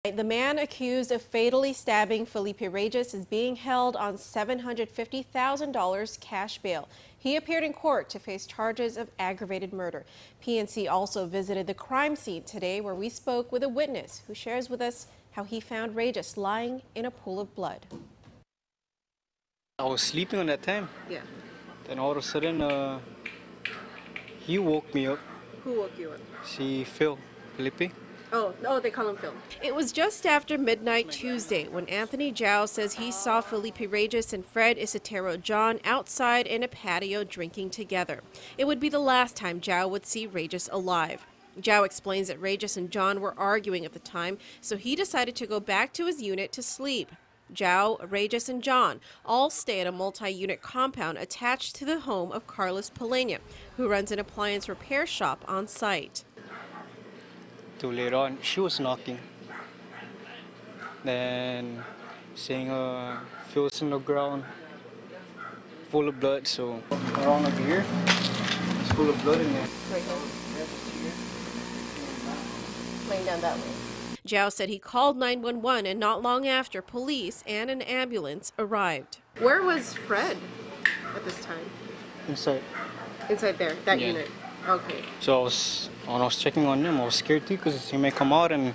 The man accused of fatally stabbing Felipe Regis is being held on $750,000 cash bail. He appeared in court to face charges of aggravated murder. PNC also visited the crime scene today, where we spoke with a witness who shares with us how he found Regis lying in a pool of blood. I was sleeping on that time. Yeah. Then all of a sudden, he woke me up. Who woke you up? See Phil, Felipe. Oh, they call him Phil. It was just after midnight Tuesday when Anthony Zhao says he saw Felipe Regis and Fred Isotero John outside in a patio drinking together. It would be the last time Zhao would see Regis alive. Zhao explains that Regis and John were arguing at the time, so he decided to go back to his unit to sleep. Zhao, Regis, and John all stay at a multi-unit compound attached to the home of Carlos Palena, who runs an appliance repair shop on site. Till later on, she was knocking. Then saying Phil's in the ground, full of blood. So around over here, it's full of blood in there. Right here. Laying down that way. Zhao said he called 911, and not long after, police and an ambulance arrived. Where was Fred at this time? Inside. Inside there, that unit. Okay. So when I was checking on him, I was scared too, because he may come out and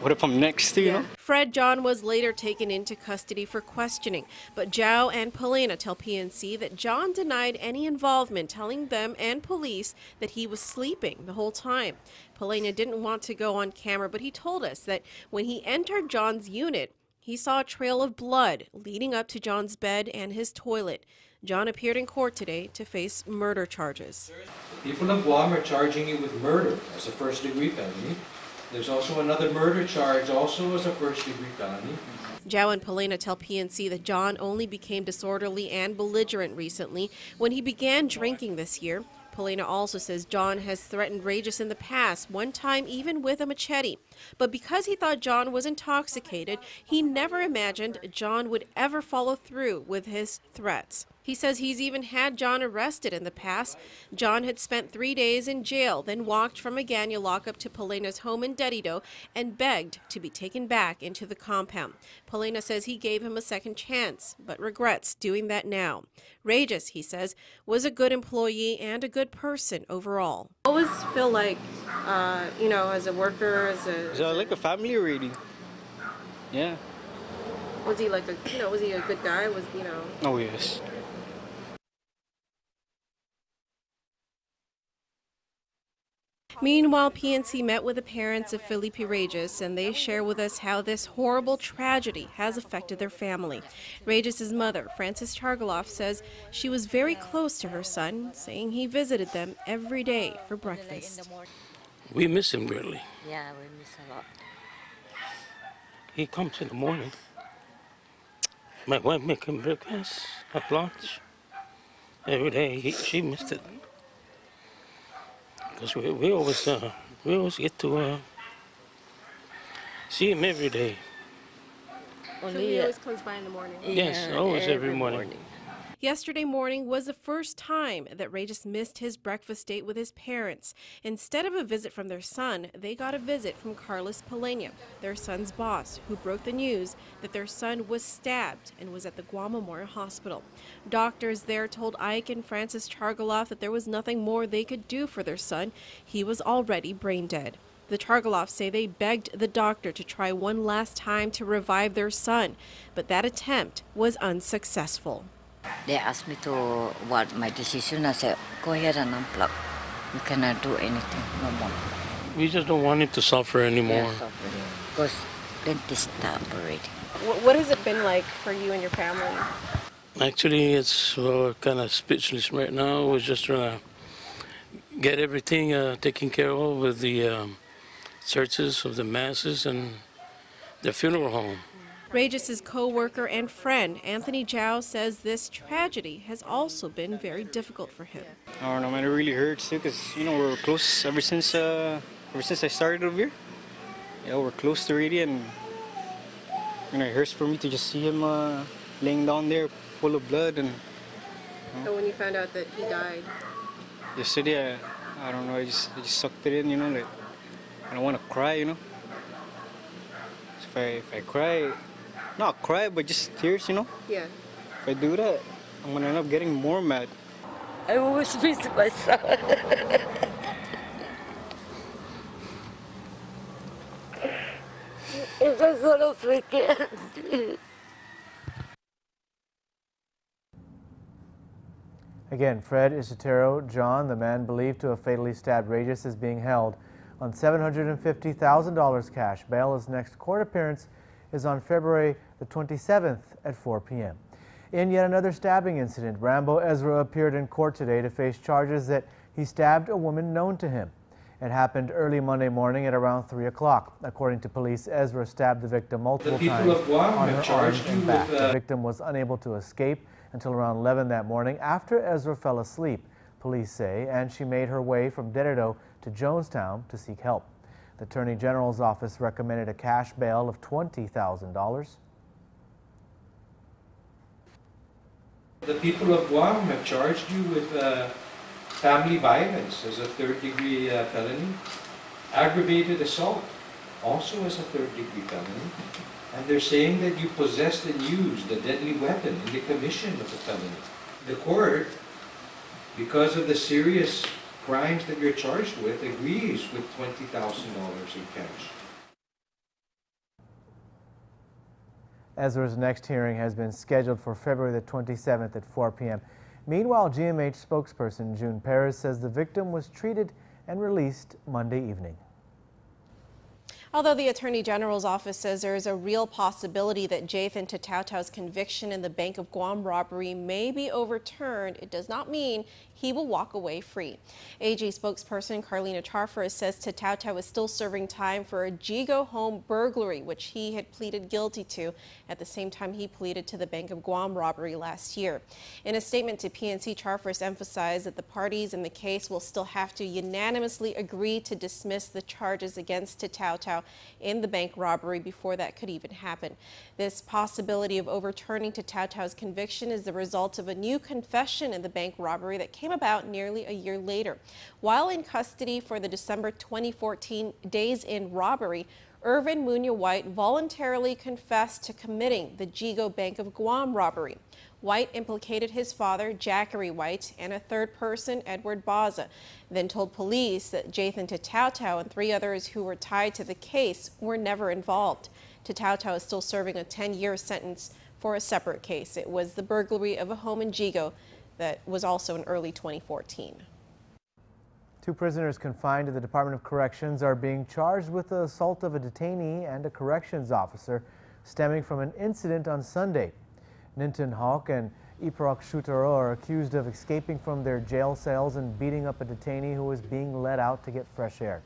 what if I'm next to you know? Fred John was later taken into custody for questioning, but Zhao and Palena tell PNC that John denied any involvement, telling them and police that he was sleeping the whole time. Palena didn't want to go on camera, but he told us that when he entered John's unit, he saw a trail of blood leading up to John's bed and his toilet. John appeared in court today to face murder charges. People of Guam are charging you with murder as a first-degree felony. There's also another murder charge, also as a first-degree felony. Zhao and Palena tell PNC that John only became disorderly and belligerent recently when he began drinking this year. Palena also says John has threatened Regis in the past, one time even with a machete. But because he thought John was intoxicated, he never imagined John would ever follow through with his threats. He says he's even had John arrested in the past. John had spent 3 days in jail, then walked from Agana lockup to Palena's home in Dedido and begged to be taken back into the compound. Palena says he gave him a second chance, but regrets doing that now. Regis, he says, was a good employee and a good person overall. What was Phil like, as a worker, like a family already. Yeah. Was he like was he a good guy? Oh, yes. Meanwhile, PNC met with the parents of Felipe Regis, and they share with us how this horrible tragedy has affected their family. Regis' mother, Frances Chargaloff, says she was very close to her son, saying he visited them every day for breakfast. We miss him greatly. Yeah, we miss a lot. He comes in the morning. My wife makes him breakfast at lunch. Every day she missed it. Because we always get to see him every day. So he always comes by in the morning? Yes, always every morning. Yesterday morning was the first time that Regis missed his breakfast date with his parents. Instead of a visit from their son, they got a visit from Carlos Palena, their son's boss, who broke the news that their son was stabbed and was at the Guam Memorial Hospital. Doctors there told Ike and Frances Chargaloff that there was nothing more they could do for their son. He was already brain dead. The Chargaloffs say they begged the doctor to try one last time to revive their son, but that attempt was unsuccessful. They asked me what my decision. I said, go ahead and unplug. You cannot do anything no more. We just don't want him to suffer anymore. Because dentist stopped already. What has it been like for you and your family? Actually, it's kind of speechless right now. We're just trying to get everything taken care of with the churches of the masses and the funeral home. Regis' co-worker and friend, Anthony Zhao, says this tragedy has also been very difficult for him. I don't know, man, it really hurts too, because, we were close ever since I started over here. We're close already, and, it hurts for me to just see him laying down there full of blood. And So when you found out that he died? Yesterday, I don't know, I just sucked it in, like, I don't want to cry, If I cry, not cry, but just tears, you know. Yeah. If I do that, I'm gonna end up getting more mad. I always miss my son. If I'm gonna forget. Again, Fred Isotero John, the man believed to have fatally stabbed Regis, is being held on $750,000 cash bail. His next court appearance is on February the 27th at 4 p.m. In yet another stabbing incident, Rambo Ezra appeared in court today to face charges that he stabbed a woman known to him. It happened early Monday morning at around 3 o'clock. According to police, Ezra stabbed the victim multiple times on her arms and back. The victim was unable to escape until around 11 that morning after Ezra fell asleep, police say, and she made her way from Dededo to Jonestown to seek help. The Attorney General's office recommended a cash bail of $20,000. The people of Guam have charged you with family violence as a third-degree felony, aggravated assault also as a third-degree felony, and they're saying that you possessed and used a deadly weapon in the commission of the felony. The court, because of the serious crimes that you're charged with, agrees with $20,000 in cash. Ezra's next hearing has been scheduled for February the 27th at 4 p.m. Meanwhile, GMH spokesperson June Perez says the victim was treated and released Monday evening. Although the Attorney General's office says there is a real possibility that Jathan Tatautau's conviction in the Bank of Guam robbery may be overturned, it does not mean he will walk away free. AG spokesperson Carlina Charfers says Tatautau is still serving time for a Jigo home burglary, which he had pleaded guilty to at the same time he pleaded to the Bank of Guam robbery last year. In a statement to PNC, Charfers emphasized that the parties in the case will still have to unanimously agree to dismiss the charges against Tatautau in the bank robbery before that could even happen. This possibility of overturning Tatautau's conviction is the result of a new confession in the bank robbery that came about nearly a year later. While in custody for the December 2014 Days in robbery, Irvin Munoz White voluntarily confessed to committing the Jigo Bank of Guam robbery. White implicated his father, Jackery White, and a third person, Edward Baza, then told police that Jathan Tatautau and 3 others who were tied to the case were never involved. Tatautau is still serving a 10-year sentence for a separate case. It was the burglary of a home in Jigo that was also in early 2014. 2 prisoners confined to the Department of Corrections are being charged with the assault of a detainee and a corrections officer stemming from an incident on Sunday. Ninton Hawk and Iparok Shutaro are accused of escaping from their jail cells and beating up a detainee who was being let out to get fresh air.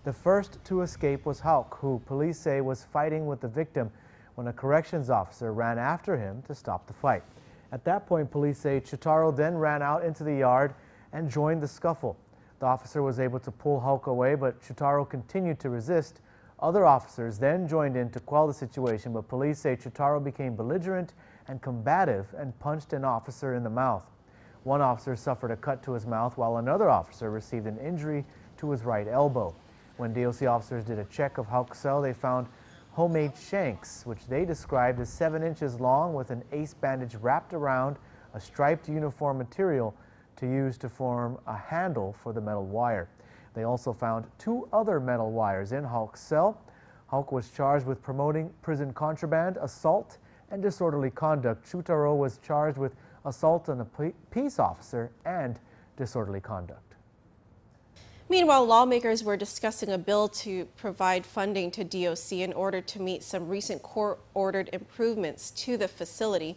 The first to escape was Hawk, who police say was fighting with the victim when a corrections officer ran after him to stop the fight. At that point, police say Shutaro then ran out into the yard and joined the scuffle. The officer was able to pull Hawk away, but Shutaro continued to resist. Other officers then joined in to quell the situation, but police say Shutaro became belligerent and combative and punched an officer in the mouth. One officer suffered a cut to his mouth, while another officer received an injury to his right elbow. When DOC officers did a check of Hawk's cell, they found homemade shanks, which they described as 7 inches long with an ace bandage wrapped around a striped uniform material to use to form a handle for the metal wire. They also found 2 other metal wires in Hawk's cell. Hawk was charged with promoting prison contraband, assault, and disorderly conduct. Shutaro was charged with assault on a peace officer and disorderly conduct. Meanwhile, lawmakers were discussing a bill to provide funding to DOC in order to meet some recent court-ordered improvements to the facility.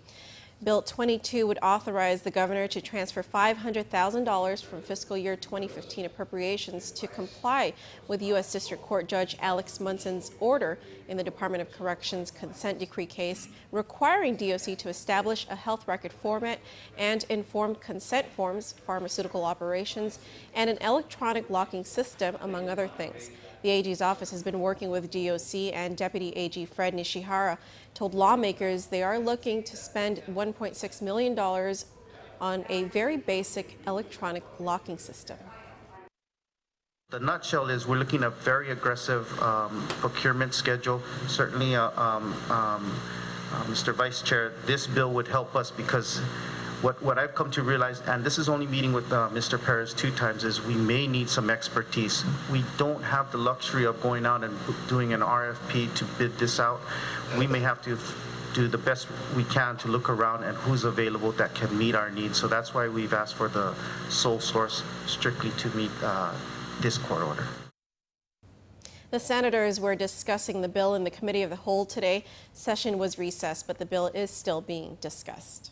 Bill 22 would authorize the governor to transfer $500,000 from fiscal year 2015 appropriations to comply with U.S. District Court Judge Alex Munson's order in the Department of Corrections consent decree case requiring DOC to establish a health record format and informed consent forms, pharmaceutical operations, and an electronic locking system, among other things. The AG's office has been working with DOC, and Deputy AG Fred Nishihara told lawmakers they are looking to spend $1.6 million on a very basic electronic locking system. The nutshell is we're looking at a very aggressive procurement schedule. Certainly, Mr. Vice Chair, this bill would help us because what I've come to realize, and this is only meeting with Mr. Perez 2 times, is we may need some expertise. We don't have the luxury of going out and doing an RFP to bid this out. We may have to do the best we can to look around at who's available that can meet our needs. So that's why we've asked for the sole source strictly to meet this court order. The senators were discussing the bill in the Committee of the Whole today. Session was recessed, but the bill is still being discussed.